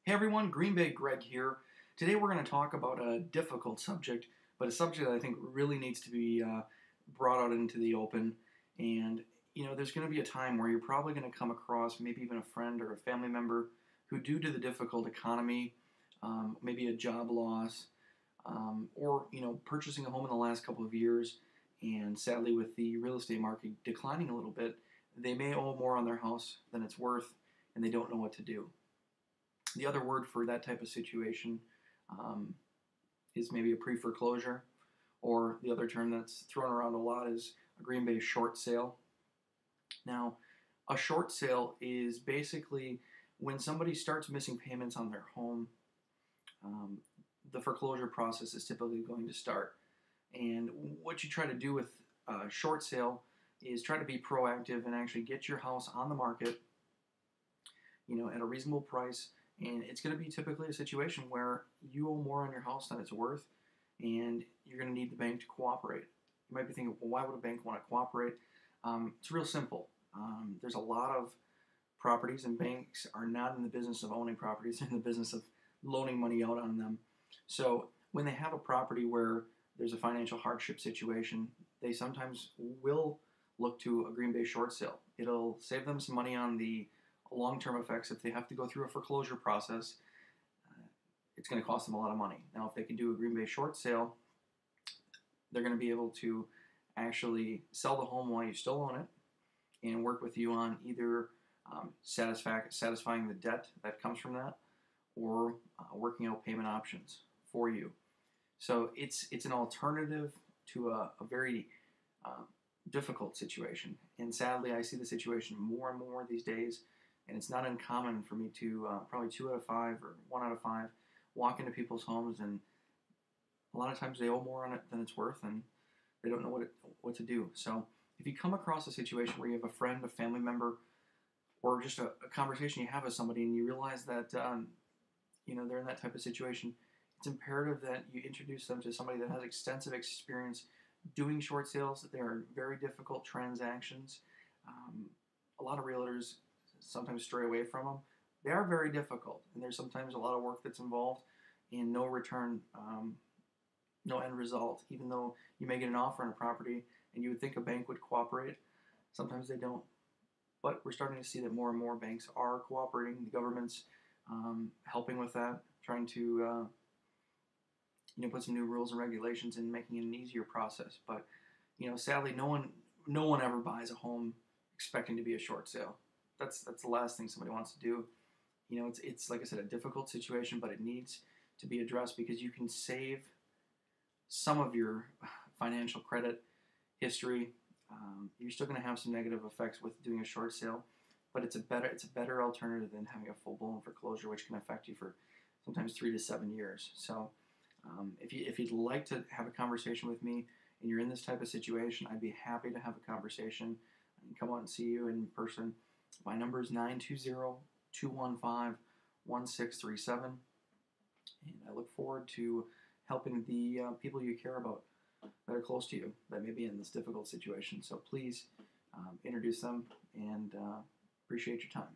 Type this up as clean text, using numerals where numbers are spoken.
Hey everyone, Green Bay Greg here. Today we're going to talk about a difficult subject, but a subject that I think really needs to be brought out into the open. And there's going to be a time where you're probably going to come across maybe even a friend or a family member who, due to the difficult economy, maybe a job loss, or purchasing a home in the last couple of years, and sadly with the real estate market declining a little bit, they may owe more on their house than it's worth, and they don't know what to do. The other word for that type of situation is maybe a pre-foreclosure, or the other term that's thrown around a lot is a Green Bay short sale. Now, a short sale is basically when somebody starts missing payments on their home, the foreclosure process is typically going to start. And what you try to do with a short sale is try to be proactive and actually get your house on the market, at a reasonable price. And it's going to be typically a situation where you owe more on your house than it's worth, and you're going to need the bank to cooperate. You might be thinking, well, why would a bank want to cooperate? It's real simple. There's a lot of properties, and banks are not in the business of owning properties. They're in the business of loaning money out on them. So when they have a property where there's a financial hardship situation, they sometimes will look to a Green Bay short sale. It'll save them some money on the long-term effects. If they have to go through a foreclosure process, it's going to cost them a lot of money. Now, if they can do a Green Bay short sale, they're going to be able to actually sell the home while you still own it and work with you on either satisfying the debt that comes from that, or working out payment options for you. So it's an alternative to a very difficult situation. And sadly, I see the situation more and more these days. And it's not uncommon for me to, probably 2 out of 5 or 1 out of 5, walk into people's homes, and a lot of times they owe more on it than it's worth, and they don't know what to do. So if you come across a situation where you have a friend, a family member, or just a conversation you have with somebody, and you realize that they're in that type of situation, it's imperative that you introduce them to somebody that has extensive experience doing short sales. They are very difficult transactions. A lot of realtors sometimes stray away from them. They are very difficult, and there's sometimes a lot of work that's involved and no return, no end result. Even though you may get an offer on a property and you would think a bank would cooperate, sometimes they don't. But we're starting to see that more and more banks are cooperating. The government's helping with that, trying to put some new rules and regulations and making it an easier process. But sadly, no one ever buys a home expecting to be a short sale. That's the last thing somebody wants to do. It's like I said, a difficult situation, but it needs to be addressed because you can save some of your financial credit history. You're still going to have some negative effects with doing a short sale, but it's a better alternative than having a full-blown foreclosure, which can affect you for sometimes 3 to 7 years. So if you'd like to have a conversation with me and you're in this type of situation, I'd be happy to have a conversation and come out and see you in person. My number is 920-215-1637, and I look forward to helping the people you care about that are close to you that may be in this difficult situation. So please introduce them, and appreciate your time.